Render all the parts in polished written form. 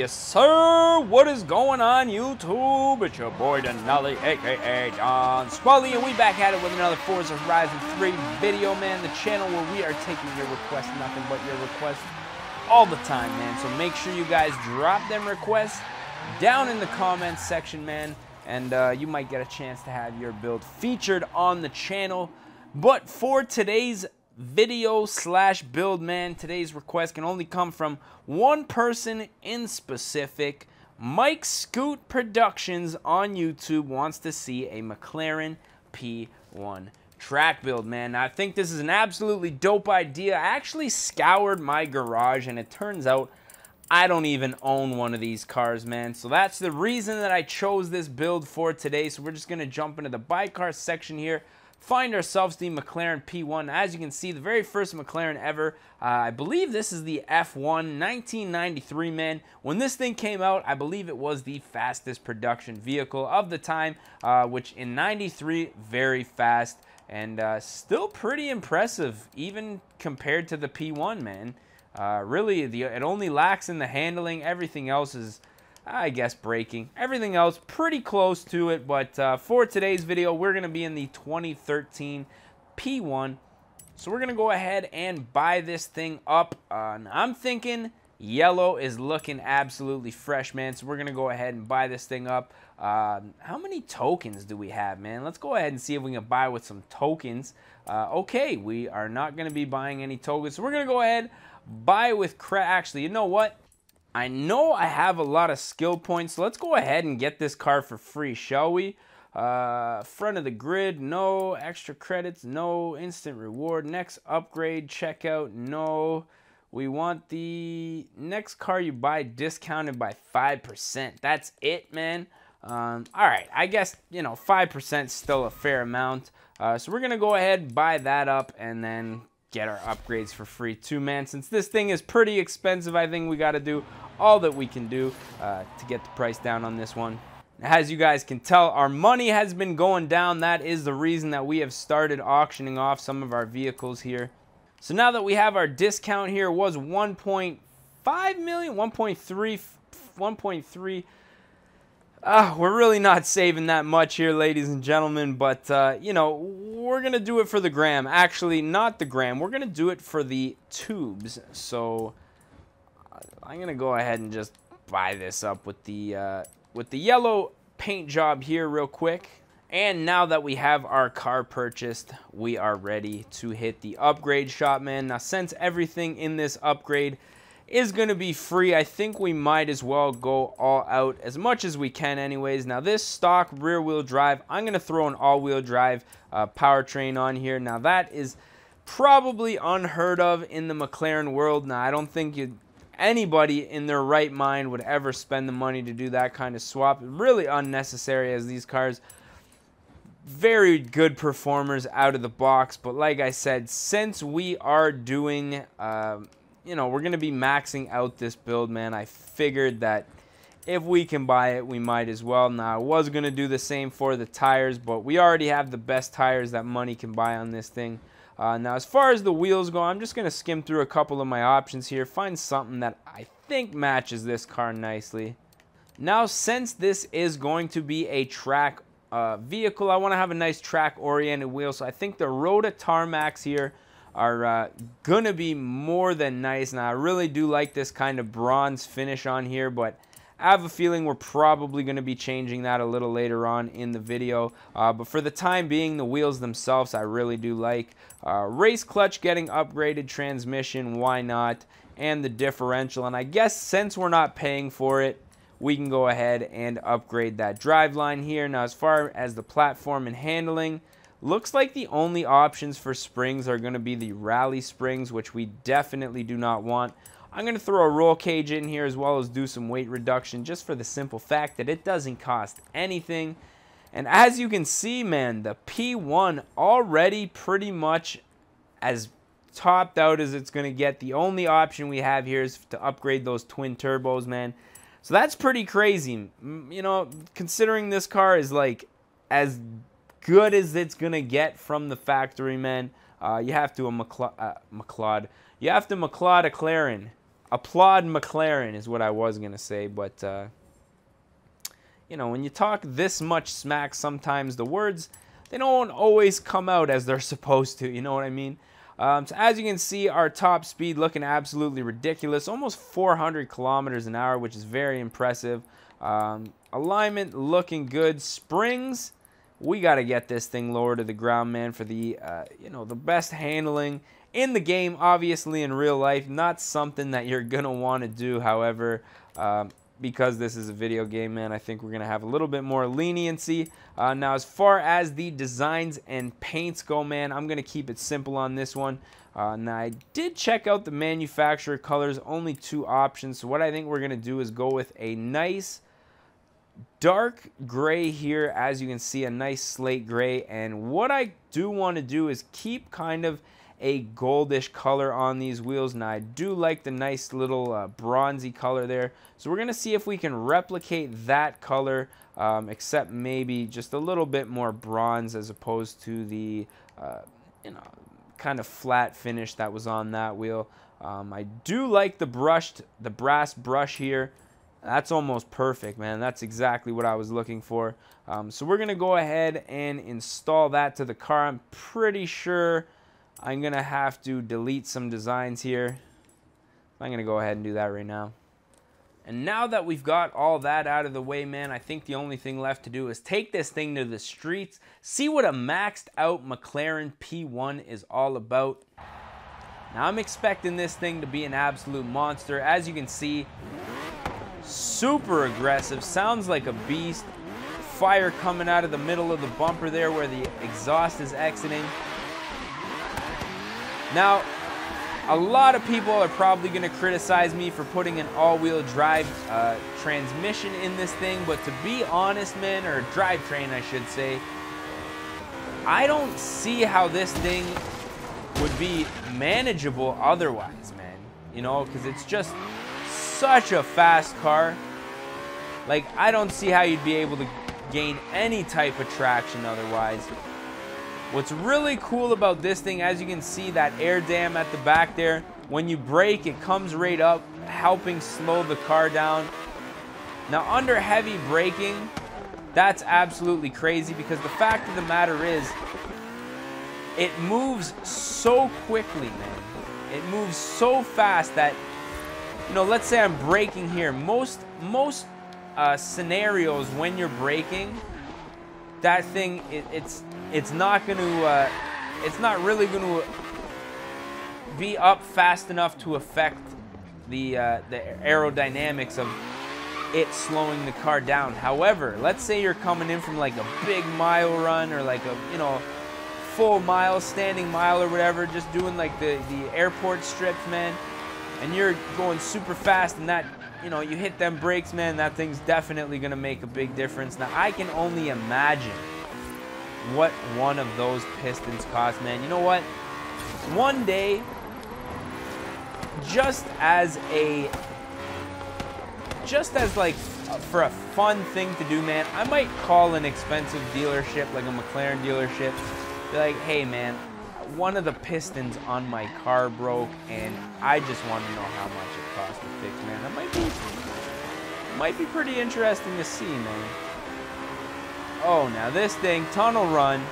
Yes, sir. What is going on, YouTube? It's your boy Denali, aka Don Squally, and we back at it with another Forza Horizon 3 video, man. The channel where we are taking your requests, nothing but your requests, all the time, man. So make sure you guys drop them requests down in the comments section, man, and you might get a chance to have your build featured on the channel. But for today's video slash build, man, today's request can only come from one person in specific. Mike Scoot Productions on YouTube wants to see a McLaren P1 track build, man. Now, I think this is an absolutely dope idea. I actually scoured my garage and it turns out I don't even own one of these cars, man. So that's the reason that I chose this build for today. So we're just gonna jump into the buy car section here, find ourselves the McLaren P1. As you can see, the very first McLaren ever. I believe this is the F1 1993, man. When this thing came out, I believe it was the fastest production vehicle of the time, which in 93, very fast and still pretty impressive, even compared to the P1, man. Really, it only lacks in the handling. Everything else is, I guess, braking. Everything else pretty close to it, but for today's video, we're going to be in the 2013 P1. So we're going to go ahead and buy this thing up. I'm thinking yellow is looking absolutely fresh, man. So we're going to go ahead and buy this thing up. How many tokens do we have, man? Let's go ahead and see if we can buy with some tokens. Okay, we are not going to be buying any tokens. So we're going to go ahead, buy with actually, you know what? I know I have a lot of skill points, so let's go ahead and get this car for free, shall we? Front of the grid, no. Extra credits, no. Instant reward, next upgrade, checkout, no. We want the next car you buy discounted by 5%. That's it, man. All right, I guess, you know, 5% is still a fair amount. So we're going to go ahead, buy that up, and then get our upgrades for free too, man. Since this thing is pretty expensive, I think we got to do all that we can do to get the price down on this one. As you guys can tell, our money has been going down. That is the reason that we have started auctioning off some of our vehicles here. So now that we have our discount here, was 1.5 million, 1.3. We're really not saving that much here, ladies and gentlemen, but, you know, we're going to do it for the gram. Actually, not the gram. We're going to do it for the tubes. So I'm going to go ahead and just buy this up with the yellow paint job here real quick. And now that we have our car purchased, we are ready to hit the upgrade shop, man. Now, since everything in this upgrade is going to be free, I think we might as well go all out as much as we can anyways. Now, this stock rear wheel drive, I'm going to throw an all-wheel drive powertrain on here. Now, that is probably unheard of in the McLaren world. Now, I don't think anybody in their right mind would ever spend the money to do that kind of swap. Really unnecessary, as these cars, very good performers out of the box. But like I said, since we are doing you know, we're going to be maxing out this build, man, I figured that if we can buy it, we might as well. Now, I was going to do the same for the tires, but we already have the best tires that money can buy on this thing. Now, as far as the wheels go, I'm just going to skim through a couple of my options here, find something that I think matches this car nicely. Now, since this is going to be a track vehicle, I want to have a nice track-oriented wheel, so I think the Rota Tarmacs here are gonna be more than nice. Now, I really do like this kind of bronze finish on here, but I have a feeling we're probably going to be changing that a little later on in the video. But for the time being, the wheels themselves I really do like. Race clutch getting upgraded, transmission, why not, and the differential. And I guess since we're not paying for it, we can go ahead and upgrade that driveline here. Now, as far as the platform and handling, looks like the only options for springs are going to be the rally springs, which we definitely do not want. I'm going to throw a roll cage in here as well as do some weight reduction, just for the simple fact that it doesn't cost anything. And as you can see, man, the P1 already pretty much as topped out as it's going to get. The only option we have here is to upgrade those twin turbos, man. So that's pretty crazy. You know, considering this car is like as good as it's gonna get from the factory, man. You have to McLeod a McLaren applaud McLaren is what I was going to say. But, you know, when you talk this much smack, sometimes the words, they don't always come out as they're supposed to. You know what I mean? So as you can see, our top speed looking absolutely ridiculous. Almost 400 kilometers an hour, which is very impressive. Alignment looking good. Springs, we got to get this thing lower to the ground, man, for the, you know, the best handling in the game, obviously in real life. Not something that you're going to want to do, however, because this is a video game, man, I think we're going to have a little bit more leniency. Now, as far as the designs and paints go, man, I'm going to keep it simple on this one. Now, I did check out the manufacturer colors, only 2 options. So what I think we're going to do is go with a nice dark gray here. As you can see, a nice slate gray. And what I do want to do is keep kind of a goldish color on these wheels. Now, I do like the nice little bronzy color there. So we're going to see if we can replicate that color, except maybe just a little bit more bronze as opposed to the, you know, kind of flat finish that was on that wheel. I do like the brass brush here. That's almost perfect, man. That's exactly what I was looking for. So we're going to go ahead and install that to the car. I'm pretty sure I'm going to have to delete some designs here. I'm going to go ahead and do that right now. And now that we've got all that out of the way, man, I think the only thing left to do is take this thing to the streets, see what a maxed out McLaren P1 is all about. Now, I'm expecting this thing to be an absolute monster. As you can see, super aggressive, sounds like a beast. Fire coming out of the middle of the bumper there where the exhaust is exiting. Now, a lot of people are probably going to criticize me for putting an all-wheel drive transmission in this thing, but to be honest, man, or drivetrain, I should say, I don't see how this thing would be manageable otherwise, man. You know, because it's just such a fast car. Like, I don't see how you'd be able to gain any type of traction otherwise. What's really cool about this thing, as you can see, that air dam at the back there, when you brake, it comes right up, helping slow the car down. Now, under heavy braking, that's absolutely crazy, because the fact of the matter is, it moves so quickly, man. It moves so fast that, you know, let's say I'm braking here. Most scenarios when you're braking, that thing, it's not going to, it's not really going to be up fast enough to affect the aerodynamics of it slowing the car down. However, let's say you're coming in from like a big mile run or like a, you know, full mile, standing mile or whatever, just doing like the airport strips, man, and you're going super fast and that, you know, you hit them brakes, man, that thing's definitely going to make a big difference. Now, I can only imagine what one of those pistons cost, man. You know what? One day, just as like for a fun thing to do, man, I might call an expensive dealership, like a McLaren dealership, be like, hey, man, one of the pistons on my car broke, and I just want to know how much it costs to fix, man. That might be pretty interesting to see, man. Oh, now this thing, tunnel run,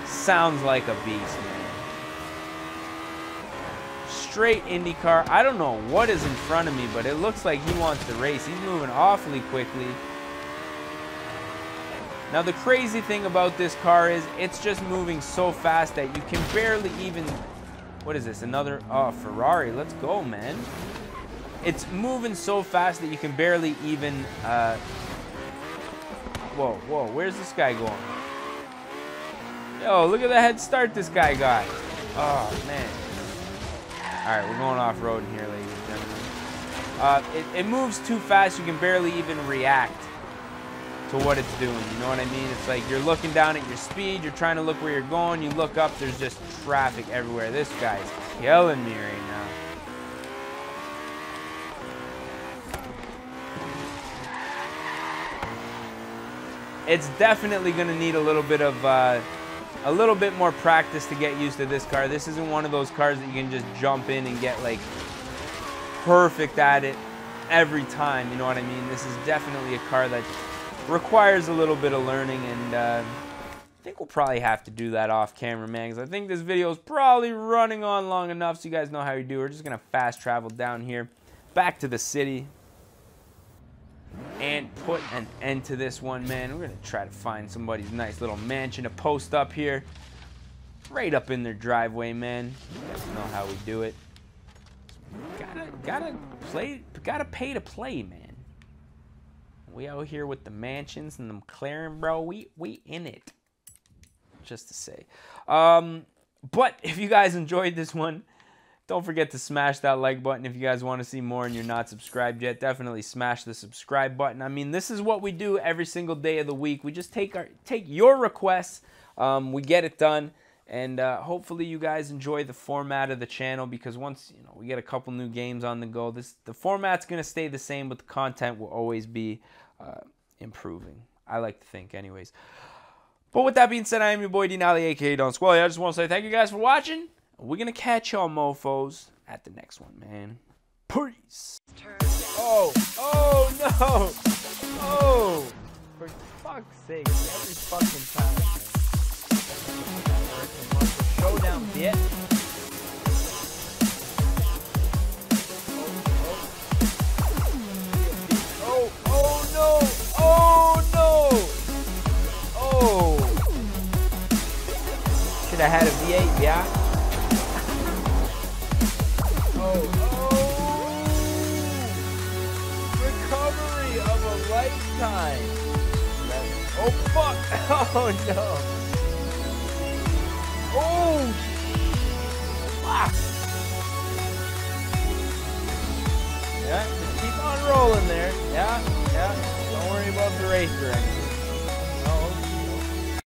sounds like a beast, man. Straight IndyCar. I don't know what is in front of me, but it looks like he wants to race. He's moving awfully quickly. Now, the crazy thing about this car is it's just moving so fast that you can barely even... What is this? Another... Oh, Ferrari. Let's go, man. It's moving so fast that you can barely even... Whoa, where's this guy going? Yo, look at the head start this guy got. Oh, man. Alright, we're going off-roading here, ladies and gentlemen. It moves too fast, you can barely even react to what it's doing, you know what I mean? It's like you're looking down at your speed, you're trying to look where you're going, you look up, there's just traffic everywhere. This guy's killing me right now. It's definitely going to need a little bit of, a little bit more practice to get used to this car. This isn't one of those cars that you can just jump in and get like perfect at it every time, you know what I mean? This is definitely a car that requires a little bit of learning, and I think we'll probably have to do that off camera, man, because I think this video is probably running on long enough so you guys know how you do. We're just going to fast travel down here back to the city and put an end to this one, man. We're going to try to find somebody's nice little mansion to post up here, right up in their driveway, man. You guys know how we do it. Gotta pay to play, man. We out here with the mansions and the McLaren, bro. We in it. Just to say. But if you guys enjoyed this one, don't forget to smash that like button. If you guys want to see more and you're not subscribed yet, definitely smash the subscribe button. I mean, this is what we do every single day of the week. We just take your requests. We get it done. And hopefully you guys enjoy the format of the channel, because once we get a couple new games on the go, the format's going to stay the same, but the content will always be improving. I like to think anyways. But with that being said, I am your boy Denali, aka Don Squally. I just want to say thank you guys for watching. We're going to catch y'all mofos at the next one, man. Peace. Oh no. Oh, for fuck's sake, every fucking time. Showdown, bitch. Oh no! Oh no! Oh! Should have had a V8, yeah. Recovery of a lifetime. Oh fuck! Oh no! Oh! Fuck! Yeah, just keep on rolling there. Yeah. Don't worry about the race or anything.